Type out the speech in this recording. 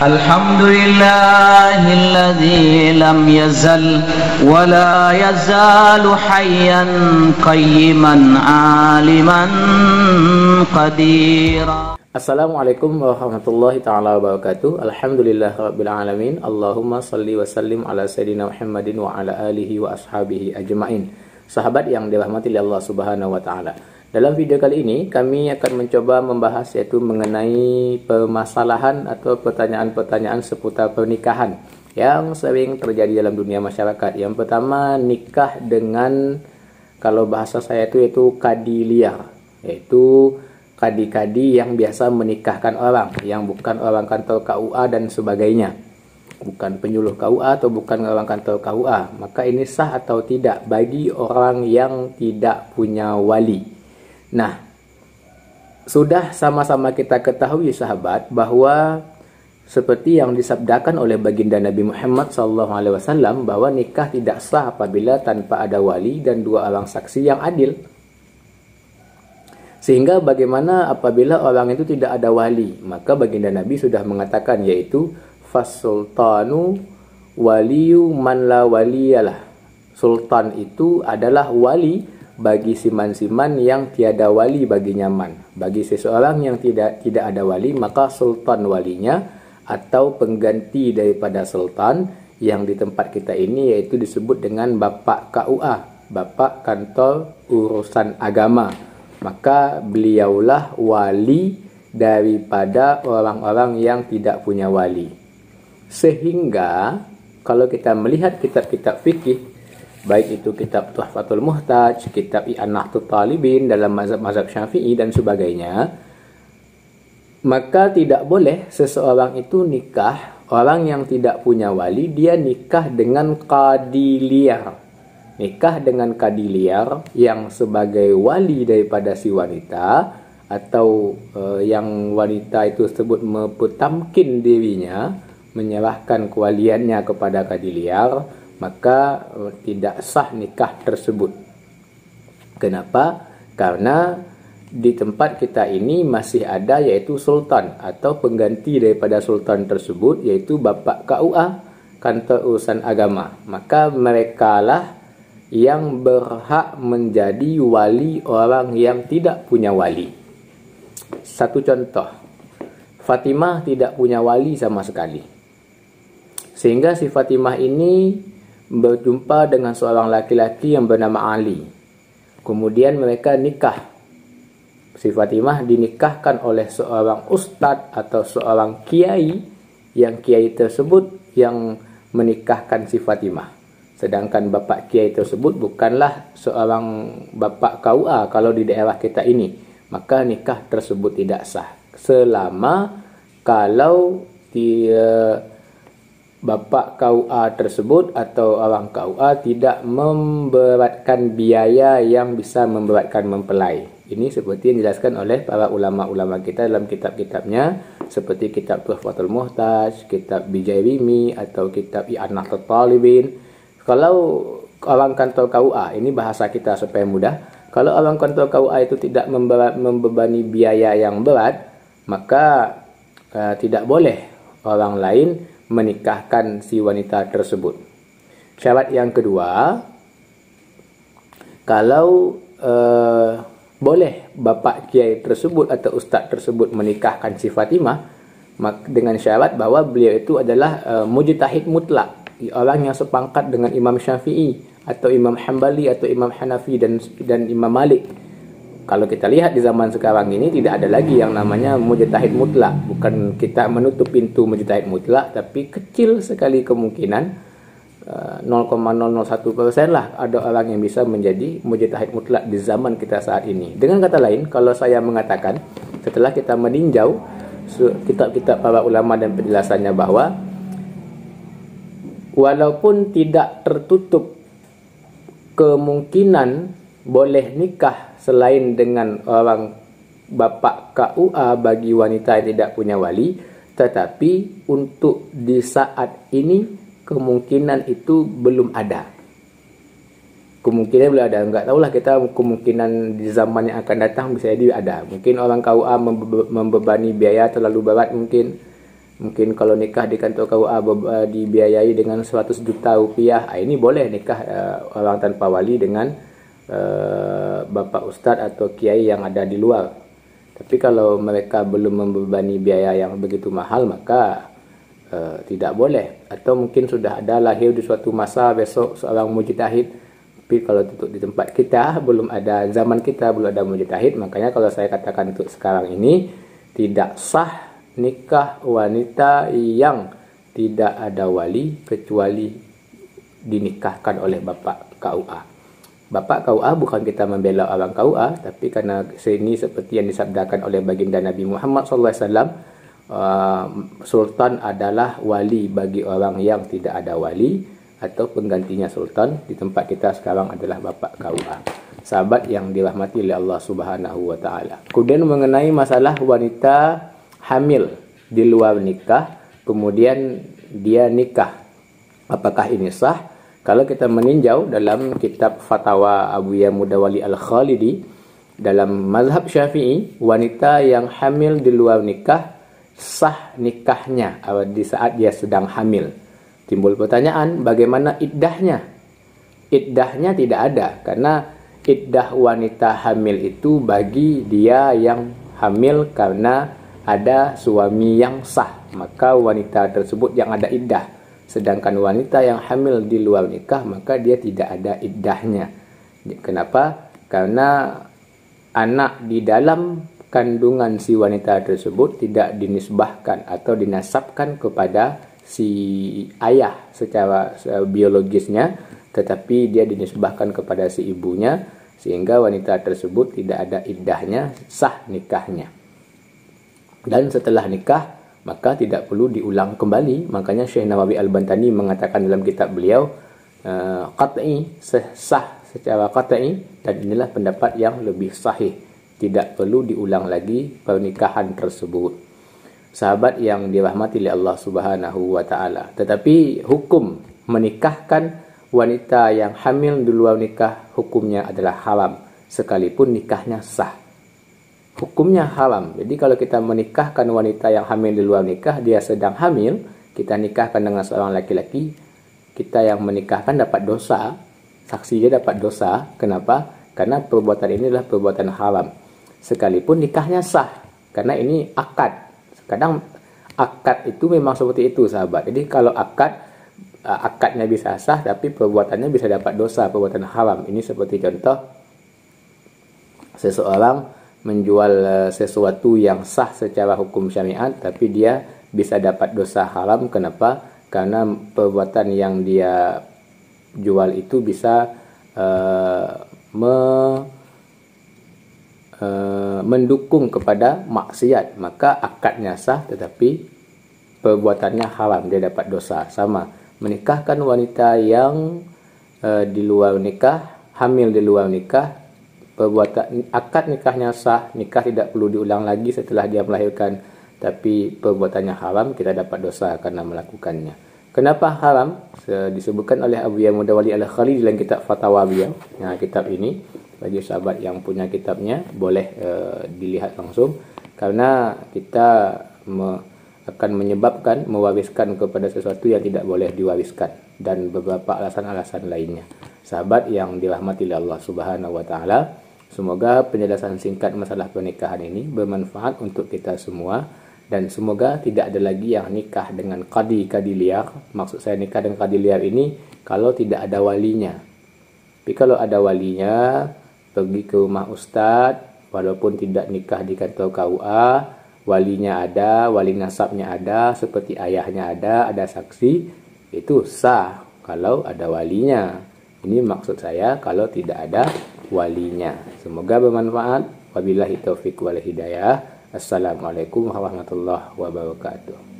الحمد لله الذي لم يزل ولا يزال حيا قيما عالما قديرا. Assalamualaikum warahmatullahi ta'ala wabarakatuh. Alhamdulillah rabbil alamin. Allahumma salli wa sallim ala sayyidina Muhammadin wa ala alihi wa ashabihi ajma'in. Sahabat yang dirahmati Allah subhanahu wa ta'ala, dalam video kali ini kami akan mencoba membahas yaitu mengenai permasalahan atau pertanyaan-pertanyaan seputar pernikahan yang sering terjadi dalam dunia masyarakat. Yang pertama, nikah dengan, kalau bahasa saya yaitu kadi liar, yaitu kadi-kadi yang biasa menikahkan orang yang bukan orang kantor KUA dan sebagainya, bukan penyuluh KUA atau bukan orang kantor KUA. Maka ini sah atau tidak bagi orang yang tidak punya wali? Nah, sudah sama-sama kita ketahui sahabat bahwa seperti yang disabdakan oleh baginda Nabi Muhammad SAW bahwa nikah tidak sah apabila tanpa ada wali dan dua orang saksi yang adil. Sehingga bagaimana apabila orang itu tidak ada wali? Maka baginda Nabi sudah mengatakan, yaitu fasultanu waliyu man la waliyalah. Sultan itu adalah wali bagi siman-siman yang tiada wali baginya man. Bagi seseorang yang tidak ada wali, maka sultan walinya atau pengganti daripada sultan yang di tempat kita ini yaitu disebut dengan bapak KUA, bapak kantor urusan agama. Maka beliaulah wali daripada orang-orang yang tidak punya wali. Sehingga kalau kita melihat kitab-kitab fikih, baik itu kitab Tuhfatul Muhtaj, kitab I'anatul Talibin dalam mazhab Syafi'i dan sebagainya, maka tidak boleh seseorang itu nikah, orang yang tidak punya wali, dia nikah dengan qadi liar. Nikah dengan qadi liar yang sebagai wali daripada si wanita, atau yang wanita itu sebut mempertamkin dirinya, menyerahkan kewaliannya kepada qadi liar, maka tidak sah nikah tersebut. Kenapa? Karena di tempat kita ini masih ada yaitu sultan atau pengganti daripada sultan tersebut, yaitu bapak KUA, kantor urusan agama. Maka merekalah yang berhak menjadi wali orang yang tidak punya wali. Satu contoh, Fatimah tidak punya wali sama sekali. Sehingga si Fatimah ini berjumpa dengan seorang laki-laki yang bernama Ali. Kemudian mereka nikah. Si Fatimah dinikahkan oleh seorang ustadz atau seorang kiai, yang kiai tersebut yang menikahkan si Fatimah. Sedangkan bapak kiai tersebut bukanlah seorang bapak KUA kalau di daerah kita ini. Maka nikah tersebut tidak sah selama kalau bapak KUA tersebut atau orang KUA tidak memberatkan biaya yang bisa memberatkan mempelai. Ini seperti yang dijelaskan oleh para ulama-ulama kita dalam kitab-kitabnya, seperti kitab Tuhfatul Muhtaj, kitab Bijairimi, atau kitab I'anatul Talibin. Kalau orang kantor KUA, ini bahasa kita supaya mudah, kalau orang kantor KUA itu tidak membebani biaya yang berat, maka tidak boleh orang lain menikahkan si wanita tersebut. Syarat yang kedua, kalau boleh bapak kiai tersebut atau ustadz tersebut menikahkan si Fatimah, dengan syarat bahwa beliau itu adalah mujtahid mutlak, orang yang sepangkat dengan Imam Syafi'i atau Imam Hambali atau Imam Hanafi dan Imam Malik. Kalau kita lihat di zaman sekarang ini tidak ada lagi yang namanya mujtahid mutlak. Bukan kita menutup pintu mujtahid mutlak, tapi kecil sekali kemungkinan, 0,001% lah ada orang yang bisa menjadi mujtahid mutlak di zaman kita saat ini. Dengan kata lain, kalau saya mengatakan setelah kita meninjau kitab-kitab para ulama dan penjelasannya bahwa walaupun tidak tertutup kemungkinan boleh nikah selain dengan orang bapak KUA bagi wanita yang tidak punya wali, tetapi untuk di saat ini kemungkinan itu belum ada. Kemungkinan belum ada. Enggak tahulah kita kemungkinan di zaman yang akan datang bisa jadi ada. Mungkin orang KUA membebani biaya terlalu berat mungkin. Mungkin kalau nikah di kantor KUA dibiayai dengan 100 juta rupiah, ini boleh nikah orang tanpa wali dengan bapak ustadz atau kiai yang ada di luar. Tapi kalau mereka belum membebani biaya yang begitu mahal, maka tidak boleh. Atau mungkin sudah ada lahir di suatu masa besok seorang mujtahid, tapi kalau untuk di tempat kita belum ada, zaman kita belum ada mujtahid, makanya kalau saya katakan untuk sekarang ini tidak sah nikah wanita yang tidak ada wali kecuali dinikahkan oleh bapak KUA. Bapak KUA bukan kita membela orang KUA, tapi karena sini seperti yang disabdakan oleh baginda Nabi Muhammad SAW, sultan adalah wali bagi orang yang tidak ada wali, atau penggantinya sultan di tempat kita sekarang adalah bapak KUA. Sahabat yang dirahmati oleh Allah Subhanahu wa taala. Kemudian mengenai masalah wanita hamil di luar nikah, kemudian dia nikah, apakah ini sah? Kalau kita meninjau dalam kitab Fatwa Abu Ya Mudawali Al-Khalidi, dalam mazhab Syafi'i, wanita yang hamil di luar nikah sah nikahnya di saat dia sedang hamil. Timbul pertanyaan, bagaimana iddahnya? Iddahnya tidak ada, karena iddah wanita hamil itu bagi dia yang hamil karena ada suami yang sah, maka wanita tersebut yang ada iddah. Sedangkan wanita yang hamil di luar nikah, maka dia tidak ada iddahnya. Kenapa? Karena anak di dalam kandungan si wanita tersebut tidak dinisbahkan atau dinasabkan kepada si ayah secara biologisnya, tetapi dia dinisbahkan kepada si ibunya, sehingga wanita tersebut tidak ada iddahnya, sah nikahnya. Dan setelah nikah, maka tidak perlu diulang kembali. Makanya Syekh Nawawi Al-Bantani mengatakan dalam kitab beliau, qat'i, sah secara qat'i, dan inilah pendapat yang lebih sahih. Tidak perlu diulang lagi pernikahan tersebut. Sahabat yang dirahmati oleh Allah Subhanahu wa taala. Tetapi hukum menikahkan wanita yang hamil di luar nikah, hukumnya adalah haram sekalipun nikahnya sah. Hukumnya haram. Jadi kalau kita menikahkan wanita yang hamil di luar nikah, dia sedang hamil, kita nikahkan dengan seorang laki-laki, kita yang menikahkan dapat dosa, saksinya dapat dosa. Kenapa? Karena perbuatan ini adalah perbuatan haram sekalipun nikahnya sah, karena ini akad. Kadang akad itu memang seperti itu, sahabat. Jadi kalau akadnya bisa sah, tapi perbuatannya bisa dapat dosa, perbuatan haram. Ini seperti contoh seseorang menjual sesuatu yang sah secara hukum syariat, tapi dia bisa dapat dosa haram. Kenapa? Karena perbuatan yang dia jual itu bisa mendukung kepada maksiat, maka akadnya sah tetapi perbuatannya haram, dia dapat dosa. Sama menikahkan wanita yang di luar nikah, hamil di luar nikah, perbuatan akad nikahnya sah, nikah tidak perlu diulang lagi setelah dia melahirkan, tapi perbuatannya haram, kita dapat dosa karena melakukannya. Kenapa haram? Disebutkan oleh Abu Ya Mudawali Al-Khalidi dalam kitab Fatwa beliau. Nah, kitab ini bagi sahabat yang punya kitabnya boleh dilihat langsung, karena kita akan menyebabkan mewariskan kepada sesuatu yang tidak boleh diwariskan, dan beberapa alasan-alasan lainnya. Sahabat yang dirahmati oleh Allah Subhanahu wa taala, semoga penjelasan singkat masalah pernikahan ini bermanfaat untuk kita semua, dan semoga tidak ada lagi yang nikah dengan qadi liar. Maksud saya nikah dengan qadi liar ini kalau tidak ada walinya. Tapi kalau ada walinya, pergi ke rumah ustadz, walaupun tidak nikah di kantor KUA, walinya ada, wali nasabnya ada, seperti ayahnya ada saksi, itu sah kalau ada walinya. Ini maksud saya kalau tidak ada walinya. Semoga bermanfaat. Wabillahi taufiq wal hidayah. Assalamualaikum warahmatullahi wabarakatuh.